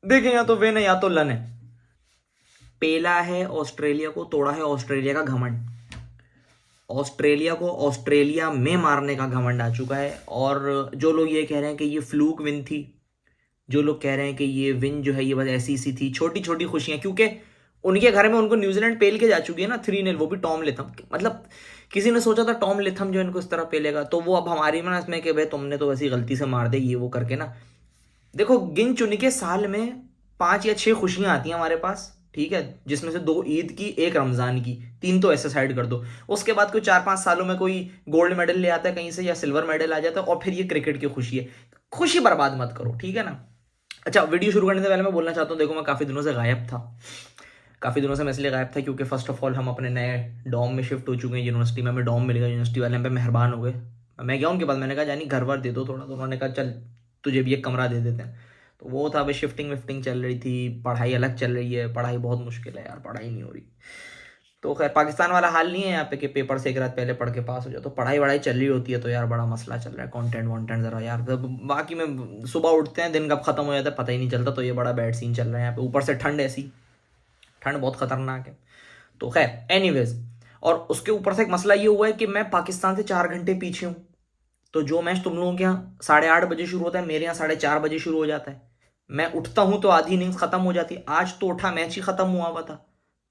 देखें, या तो विन है या तो लन है। पेला है ऑस्ट्रेलिया को, तोड़ा है ऑस्ट्रेलिया का घमंड। ऑस्ट्रेलिया को ऑस्ट्रेलिया में मारने का घमंड आ चुका है। और जो लोग ये कह रहे हैं कि ये फ्लूक विन थी, जो लोग कह रहे हैं कि ये विन जो है ये बस ऐसी सी थी, छोटी छोटी खुशियां, क्योंकि उनके घर में उनको न्यूजीलैंड पेल के जा चुकी है ना 3-0, वो भी टॉम लिथम। मतलब किसी ने सोचा था टॉम लिथम जो इनको इस तरह पेलेगा, तो वो अब हमारी में ना इसमें कि भाई तुमने तो वैसी गलती से मार दे ये वो करके ना। देखो, गिन चुन के साल में 5 या 6 खुशियां आती हैं हमारे पास, ठीक है, जिसमें से 2 ईद की, 1 रमजान की, 3 तो ऐसे साइड कर दो। उसके बाद कोई 4-5 सालों में कोई गोल्ड मेडल ले आता है कहीं से या सिल्वर मेडल आ जाता है, और फिर ये क्रिकेट की खुशी है। खुशी बर्बाद मत करो, ठीक है ना। अच्छा, वीडियो शुरू करने से पहले मैं बोलना चाहता हूँ, देखो मैं काफ़ी दिनों से गायब था। काफ़ी दिनों से मैं इसलिए गायब था क्योंकि फर्स्ट ऑफ ऑल हम अपने नए डॉम में शिफ्ट हो चुके हैं यूनिवर्सिटी में, हमें डॉम मिल गया, यूनिवर्सिटी वाले हम पे मेहरबान हो गए। मैं गया उनके पास, मैंने कहा जानी घर वर दे दो थोड़ा, तो उन्होंने कहा चल तुझे भी एक कमरा दे देते हैं। तो वो था, अभी शिफ्टिंग विफ्टिंग चल रही थी, पढ़ाई अलग चल रही है। पढ़ाई बहुत मुश्किल है यार, पढ़ाई नहीं हो रही। तो खैर पाकिस्तान वाला हाल नहीं है यहाँ पे कि पेपर से एक रात पहले पढ़ के पास हो जाओ, तो पढ़ाई वढ़ाई चल रही होती है, तो यार बड़ा मसला चल रहा है, कंटेंट वॉन्टेंट जरा यार। बाकी में सुबह उठते हैं, दिन कब खत्म हो जाता है पता ही नहीं चलता, तो ये बड़ा बैड सीन चल रहा है यहाँ पे। ऊपर से ठंड ऐसी, ठंड बहुत खतरनाक है। तो खैर एनीवेज, और उसके ऊपर से एक मसला ये हुआ है कि मैं पाकिस्तान से 4 घंटे पीछे हूँ। तो जो मैच तुम लोगों के यहाँ 8:30 बजे शुरू होता है, मेरे यहाँ 4:30 बजे शुरू हो जाता है। मैं उठता हूँ तो आधी इनिंग्स खत्म हो जाती है। आज तो उठा मैच ही खत्म हुआ हुआ था।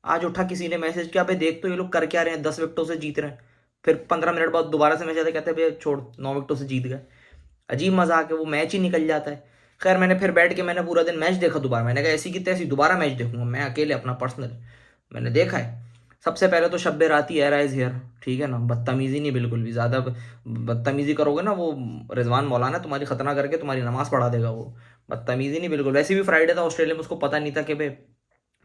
आज उठा किसी ने मैसेज किया, भाई देख तो ये लोग कर क्या रहे हैं, 10 विकेटों से जीत रहे हैं। फिर 15 मिनट बाद दोबारा से मैच आता है, कहते हैं भैया छोड़, 9 विकेटों से जीत गए। अजीब मजाक है, वो मैच ही निकल जाता है। खैर मैंने फिर बैठ के मैंने पूरा दिन मैच देखा दोबारा, मैंने कहा ऐसी की तैसी दोबारा मैच देखूंगा मैं अकेले, अपना पर्सनल। मैंने देखा है। सबसे पहले तो शब्बे राती एर आइज हियर, ठीक है ना, बदतमीजी नहीं, बिल्कुल भी ज़्यादा बदतमीजी करोगे ना, वो रिजवान मौलाना तुम्हारी खतना करके तुम्हारी नमाज पढ़ा देगा वो। बदतमीजी नहीं बिल्कुल। वैसे भी फ्राइडे था ऑस्ट्रेलिया में, उसको पता नहीं था कि भाई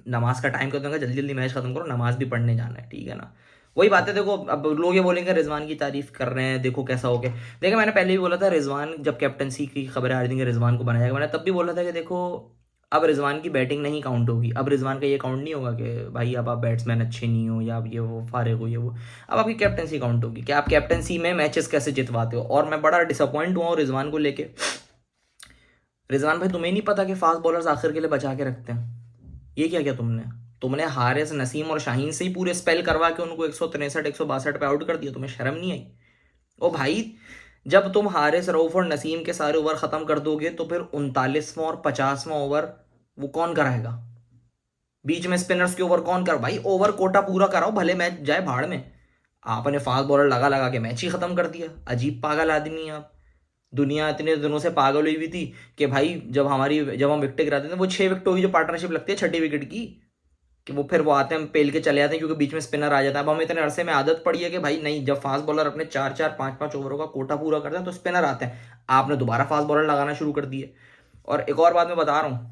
नमाज का टाइम कर दूंगा, जल्दी जल्दी मैच खत्म करो, नमाज भी पढ़ने जाना है, ठीक है ना। वही बात है। देखो अब लोग ये बोलेंगे रिजवान की तारीफ कर रहे हैं, देखो कैसा हो गया। देखिए मैंने पहले भी बोला था, रिजवान जब कैप्टनसी की खबरें आ रही थी कि रिजवान को बनाया गया, मैंने तब भी बोला था कि देखो अब रिजवान की बैटिंग नहीं काउंट होगी। अब रिजवान का ये काउंट नहीं होगा कि भाई अब आप बैट्समैन अच्छे नहीं हो या अब ये वो फारिग हो ये वो। अब आपकी कैप्टनसी काउंट होगी कि आप कैप्टनसी में मैचेस कैसे जितवाते हो। और मैं बड़ा डिसअपॉइंट हुआ हूँ रिजवान को लेके। रिजवान भाई, तुम्हें नहीं पता कि फास्ट बॉलर्स आखिर के लिए बचा के रखते हैं? ये क्या किया तुमने? तुमने हारिस, नसीम और शाहीन से ही पूरे स्पेल करवा के उनको 163 162 पे आउट कर दिया। तुम्हें शर्म नहीं आई? ओ भाई, जब तुम हारिस, रऊफ और नसीम के सारे ओवर खत्म कर दोगे तो फिर 39वां और 50वां ओवर वो कौन कराएगा? बीच में स्पिनर्स के ओवर कौन कर? भाई ओवर कोटा पूरा कराओ, भले मैच जाए भाड़ में। आपने फास्ट बॉलर लगा लगा के मैच ही खत्म कर दिया। अजीब पागल आदमी है आप। दुनिया इतने दिनों से पागल हुई हुई थी कि भाई जब हम विकेट गिराते थे, वो 6 विकेटों की जो पार्टनरशिप लगती है, छठी विकेट की, कि वो फिर वो आते हैं पेल के चले जाते हैं क्योंकि बीच में स्पिनर आ जाता है। अब हमें इतने अरसे में आदत पड़ी है कि भाई नहीं, जब फास्ट बॉलर अपने 4-4 5-5 ओवरों का कोटा पूरा करते हैं तो स्पिनर आते हैं। आपने दोबारा फास्ट बॉलर लगाना शुरू कर दिए। और एक और बात मैं बता रहा हूँ,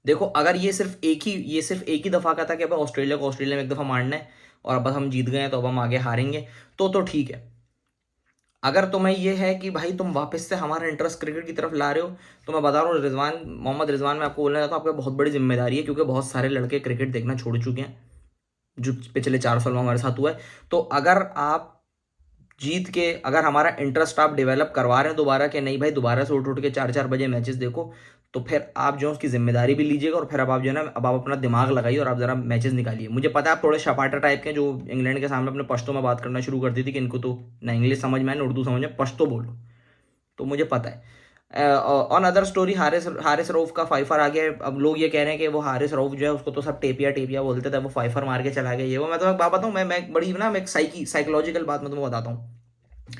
देखो अगर ये सिर्फ एक ही दफा का था कि भाई ऑस्ट्रेलिया को ऑस्ट्रेलिया में एक दफा मारना है और अब बस हम जीत गए हैं तो अब हम आगे हारेंगे, तो ठीक है। अगर तुम्हें ये है कि भाई तुम वापस से हमारा इंटरेस्ट क्रिकेट की तरफ ला रहे हो, तो मैं बता रहा हूँ मोहम्मद रिजवान, मैं आपको बोलना चाहता हूँ आपको बहुत बड़ी जिम्मेदारी है, क्योंकि बहुत सारे लड़के क्रिकेट देखना छोड़ चुके हैं जो पिछले 4 साल में हमारे साथ हुआ है। तो अगर आप जीत के, अगर हमारा इंटरेस्ट आप डेवलप करवा रहे हैं दोबारा कि नहीं भाई दोबारा से उठ उठ के 4-4 बजे मैचेस देखो, तो फिर आप जो है उसकी जिम्मेदारी भी लीजिएगा, और फिर अब आप जो है ना, अब आप अपना दिमाग लगाइए और आप जरा मैचेस निकालिए। मुझे पता है आप थोड़े शपाटर टाइप के हैं जो इंग्लैंड के सामने अपने पश्तो में बात करना शुरू कर दी थी कि इनको तो ना इंग्लिश समझ में आए ना उर्दू समझ में, पश्तो बोलो। तो मुझे पता है। On other story, Haris Haris Rauf का फाइफर आ गया है। अब लोग ये कह रहे हैं कि वो हारिस रऊफ जो है उसको तो सब टेपिया टेपिया बोलते थे, वो फाइफर मार के चला गया ये वो। मैं तो एक बात बताऊँ, मैं बड़ी ना, मैं एक साइकोलॉजिकल बात मैं तुम्हें बताता हूँ।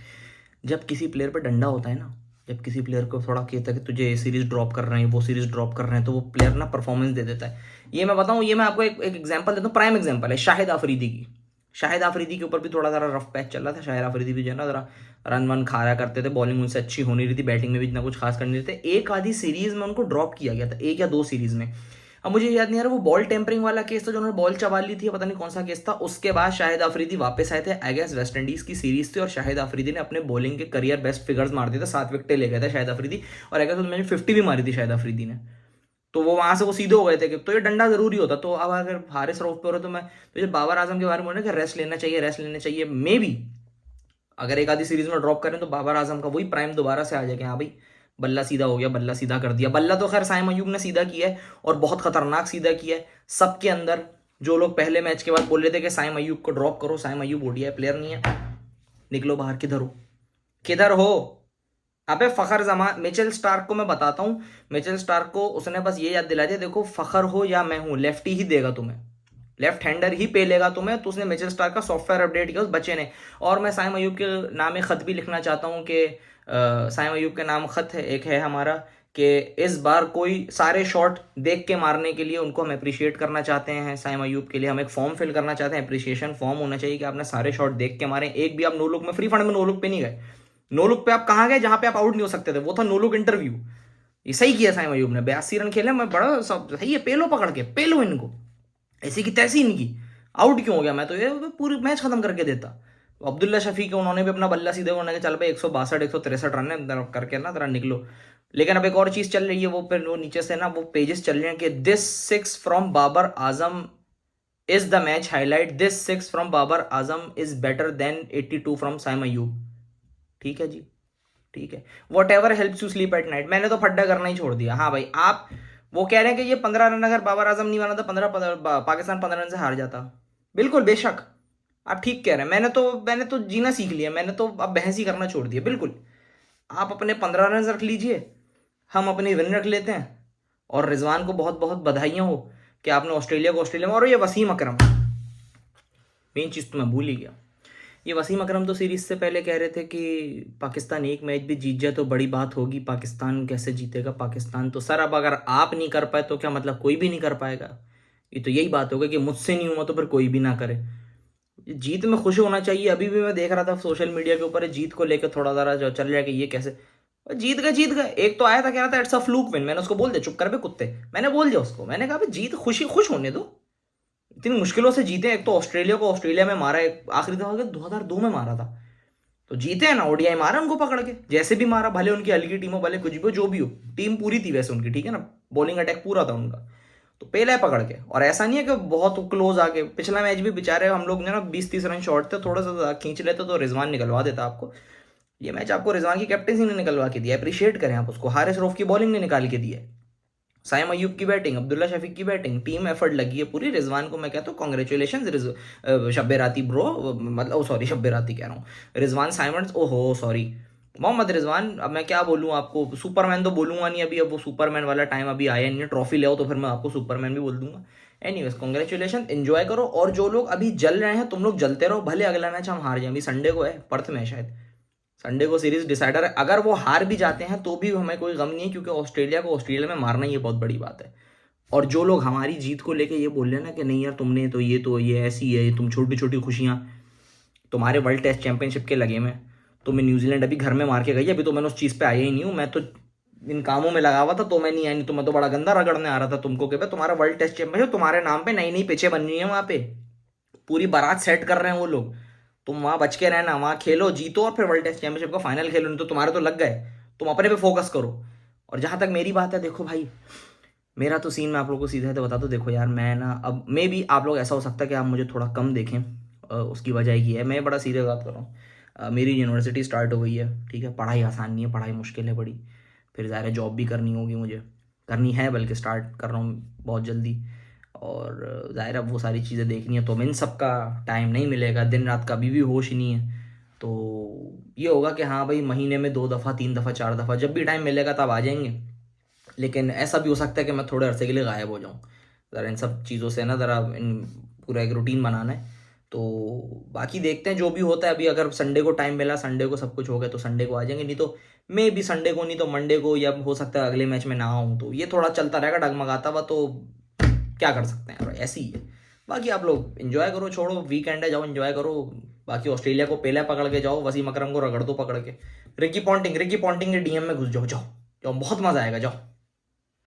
जब किसी प्लेयर पे डंडा होता है ना, जब किसी प्लेयर को थोड़ा कहता है कि तुझे ये सीरीज ड्रॉप कर रहे हैं, वो सीरीज ड्रॉप कर रहे हैं, तो वो प्लेयर ना परफॉर्मेंस दे देता है। ये मैं बताऊं, ये मैं आपको एक एग्जांपल देता हूँ, प्राइम एग्जांपल है शाहिद आफरीदी की। शाहिद आफरीदी के ऊपर भी थोड़ा ज़रा रफ पैच चल रहा था। शाहिद आफरीदी भी जो है ना ज़रा रन वन खा रहा करते थे, बॉलिंग उनसे अच्छी हो नहीं रही थी, बैटिंग में भी इतना कुछ खास कर नहीं रहे थे। एक आधी सीरीज में उनको ड्रॉप किया गया था, 1 या 2 सीरीज में। अब मुझे याद नहीं आ रहा वो बॉल टेम्परिंग वाला केस था जो उन्होंने बॉल चबा ली थी, पता नहीं कौन सा केस था। उसके बाद शाहिद आफरीदी वापस आए थे, अगेंस्ट वेस्ट इंडीज की सीरीज थी, और शाहिद आफरीदी ने अपने बॉलिंग के करियर बेस्ट फिगर्स मार दिए थे, 7 विकेटें ले गए थे शाहिद आफरीदी। और अगर तो मैंने 50 भी मारी थी शाहिद आफरीदी ने। तो वो वहां से वो सीधे हो गए थे कि तो ये डंडा जरूरी होता। तो अब अगर हारिस रऊफ पे हो रहे तो मैं तो ये बाबर आजम के बारे में बोल रहे कि रेस्ट लेना चाहिए, रेस्ट लेना चाहिए। मे बी अगर एक आधी सीरीज में ड्रॉप करें तो बाबर आजम का वही प्राइम दोबारा से आ जाए कि हाँ भाई बल्ला सीधा हो गया, बल्ला सीधा कर दिया। बल्ला तो खैर साइम अयूब ने सीधा किया है और बहुत खतरनाक सीधा किया है। सबके अंदर जो लोग पहले मैच के बाद बोल रहे थे कि साइम अयूब को ड्रॉप करो, साइम अयूब ओडीआई प्लेयर नहीं है, निकलो बाहर। किधर हो, किधर हो? अबे फखर जमान, मिचेल स्टार्क को मैं बताता हूँ, मिचेल स्टार्क को उसने बस ये याद दिला दिया, देखो फखर हो या मैं हूँ, लेफ्टी ही देगा तुम्हें, लेफ्ट हैंडर ही पे लेगा तुम्हें। तो उसने मिचेल स्टार्क का सॉफ्टवेयर अपडेट किया उस बच्चे ने। और मैं साइम अयूब के नाम एक खत भी लिखना चाहता हूँ कि साइम अयूब के नाम खत है एक है हमारा, कि इस बार कोई सारे शॉट देख के मारने के लिए उनको हम अप्रिशिएट करना चाहते हैं। साइम अयूब के लिए हम एक फॉर्म फिल करना चाहते हैं, अप्रिशिएशन फॉर्म होना चाहिए कि आपने सारे शॉट देख के मारे। एक भी आप नो लुक में, फ्री फंड में नो लुक पे नहीं गए। नो लुक पे आप कहाँ गए जहां पे आप आउट नहीं हो सकते थे, वो था नो लुक इंटरव्यू। ये सही किया साइम अयूब ने, 82 रन खेले, मैं बड़ा सब सही है, पेलो पकड़ के, पेलो इनको, ऐसी की तैसी इनकी। आउट क्यों हो गया? मैं तो ये पूरी मैच खत्म करके देता। अब्दुल्ला शफी के उन्होंने भी अपना बल्ला सीधे होने के, चल भाई 162 163 रन है करके ना तेरा निकलो। लेकिन अब एक और चीज चल रही है, वो फिर वो नीचे से ना वो पेजेस चल रहे हैं कि this 6 from Babar Azam is the match highlight, this 6 from Babar Azam is better than 82 from Saim Ayub. ठीक है जी, ठीक है, whatever helps you sleep at night. मैंने तो फड्डा करना ही छोड़ दिया। हाँ भाई, आप वो कह रहे हैं कि ये 15 रन अगर बाबर आजम नहीं माना था, 15 पाकिस्तान 15 रन से हार जाता। बिल्कुल बेशक आप ठीक कह रहे हैं। मैंने तो जीना सीख लिया, मैंने तो अब बहस ही करना छोड़ दिया। बिल्कुल आप अपने 15 रन रख लीजिए, हम अपनी विन रख लेते हैं। और रिजवान को बहुत बहुत बधाइयां हो कि आपने ऑस्ट्रेलिया को ऑस्ट्रेलिया में, और ये वसीम अकरम, मेन चीज़ तो मैं भूल ही गया। ये वसीम अकरम तो सीरीज से पहले कह रहे थे कि पाकिस्तान एक मैच भी जीत जाए तो बड़ी बात होगी, पाकिस्तान कैसे जीतेगा पाकिस्तान। तो सर अब अगर आप नहीं कर पाए तो क्या मतलब कोई भी नहीं कर पाएगा? ये तो यही बात होगा कि मुझसे नहीं हुआ तो फिर कोई भी ना करे। जीत में खुश होना चाहिए। अभी भी मैं देख रहा था सोशल मीडिया के ऊपर जीत को लेकर थोड़ा ज़रा जो चल रहा है कि ये कैसे जीत गए, जीत गए। एक तो आया था कह रहा था इट्स अ फ्लूक विन, मैंने उसको बोल दिया चुप कर बे कुत्ते, मैंने बोल दिया उसको, मैंने कहा जीत खुशी खुश होने दो, इतनी मुश्किलों से जीते। एक तो ऑस्ट्रेलिया को ऑस्ट्रेलिया में मारा, एक आखिरी दफा 2002 में मारा था, तो जीते हैं ना। ओडीआई मारा उनको पकड़ के, जैसे भी मारा, भले उनकी हल्की टीम हो, भले कुछ भी हो, जो भी हो, टीम पूरी थी वैसे उनकी, ठीक है ना, बॉलिंग अटैक पूरा था उनका, तो पहले पकड़ के। और ऐसा नहीं है कि बहुत क्लोज आके, पिछला मैच भी बेचारे हम लोग ने ना 20-30 रन शॉर्ट थे, थोड़ा सा खींच लेते तो रिजवान निकलवा देता आपको। ये मैच आपको रिजवान की कैप्टनसी ने निकलवा के दिया, अप्रिशिएट करें आप उसको। हारिस रऊफ की बॉलिंग ने निकाल के दिया, साइम अयूब की बैटिंग, अब्दुल्ला शफीक की बैटिंग, टीम एफर्ट लगी है पूरी। रिजवान को मैं कहता हूँ कॉन्ग्रेचुलेशन, शब्बे राती ब्रो, मतलब सॉरी शब्बे राती कह रहा हूँ, रिजवान साइमंड, ओहो सॉरी, मोहम्मद रिजवान। अब मैं क्या बोलूँ आपको, सुपरमैन तो बोलूंगा नहीं अभी, अब वो सुपरमैन वाला टाइम अभी आया नहीं है। ट्रॉफी ले आओ तो फिर मैं आपको सुपरमैन भी बोल दूंगा। एनीवेज कॉन्ग्रेचुलेशन, एंजॉय करो। और जो लोग अभी जल रहे हैं, तुम लोग जलते रहो, भले अगला मैच हम हार जाए। अभी संडे को है, पर्थ में शायद संडे को सीरीज डिसाइडर है। अगर वो हार भी जाते हैं तो भी हमें कोई गम नहीं है, क्योंकि ऑस्ट्रेलिया को ऑस्ट्रेलिया में मारना ही बहुत बड़ी बात है। और जो लोग हमारी जीत को लेके ये बोल रहे हैं ना कि नहीं यार तुमने तो ये ऐसी है, तुम छोटी छोटी खुशियाँ, तुम्हारे वर्ल्ड टेस्ट चैंपियनशिप के लगे में, तुम्हें न्यूजीलैंड अभी घर में मार के गई, अभी तो मैंने उस चीज़ पे आया ही नहीं हूँ, मैं तो इन कामों में लगा हुआ था, तो मैं नहीं आया, नहीं तो मैं तो बड़ा गंदा रगड़ने आ रहा था तुमको कि भाई तुम्हारा वर्ल्ड टेस्ट चैंपियनशिप तुम्हारे नाम पे नई नई पिचें बन रही है, वहाँ पे पूरी बारात सेट कर रहे हैं वो लोग। तुम वहाँ बच के रहना, वहाँ खेलो, जीतो, और फिर वर्ल्ड टेस्ट चैंपियनशिप का फाइनल खेलो। नहीं तो तुम्हारे तो लग गए, तुम अपने पे फोकस करो। और जहाँ तक मेरी बात है, देखो भाई, मेरा तो सीन मैं आप लोगों को सीधे तो बता दो। देखो यार, मैं ना अब मे भी आप लोग ऐसा हो सकता है कि आप मुझे थोड़ा कम देखें, उसकी वजह ये है, मैं बड़ा सीरियस बात कर रहा हूँ। मेरी यूनिवर्सिटी स्टार्ट हो गई है, ठीक है, पढ़ाई आसान नहीं है, पढ़ाई मुश्किल है बड़ी। फिर ज़ाहिर है जॉब भी करनी होगी मुझे, करनी है, बल्कि स्टार्ट कर रहा हूँ बहुत जल्दी। और ज़ाहिर है वो सारी चीज़ें देखनी है, तो इन सब का टाइम नहीं मिलेगा, दिन रात का भी होश ही नहीं है। तो ये होगा कि हाँ भाई, महीने में 2 दफ़ा 3 दफ़ा 4 दफ़ा जब भी टाइम मिलेगा तब आ जाएंगे। लेकिन ऐसा भी हो सकता है कि मैं थोड़े अरसे के लिए गायब हो जाऊँ, ज़रा इन सब चीज़ों से ना, ज़रा इन पूरा एक रूटीन बनाना है। तो बाकी देखते हैं जो भी होता है। अभी अगर संडे को टाइम मिला, संडे को सब कुछ हो गया तो संडे को आ जाएंगे, नहीं तो मे भी संडे को नहीं तो मंडे को, या हो सकता है अगले मैच में ना आऊँ। तो ये थोड़ा चलता रहेगा डगमगाता हुआ, तो क्या कर सकते हैं, ऐसी ही है। बाकी आप लोग एंजॉय करो, छोड़ो, वीकेंड है, जाओ एंजॉय करो। बाकी ऑस्ट्रेलिया को पहले पकड़ के जाओ, वसीम अकरम को रगड़ दो पकड़ के, रिकी पॉन्टिंग के डीएम में घुस जाओ, जाओ जाओ, बहुत मजा आएगा, जाओ।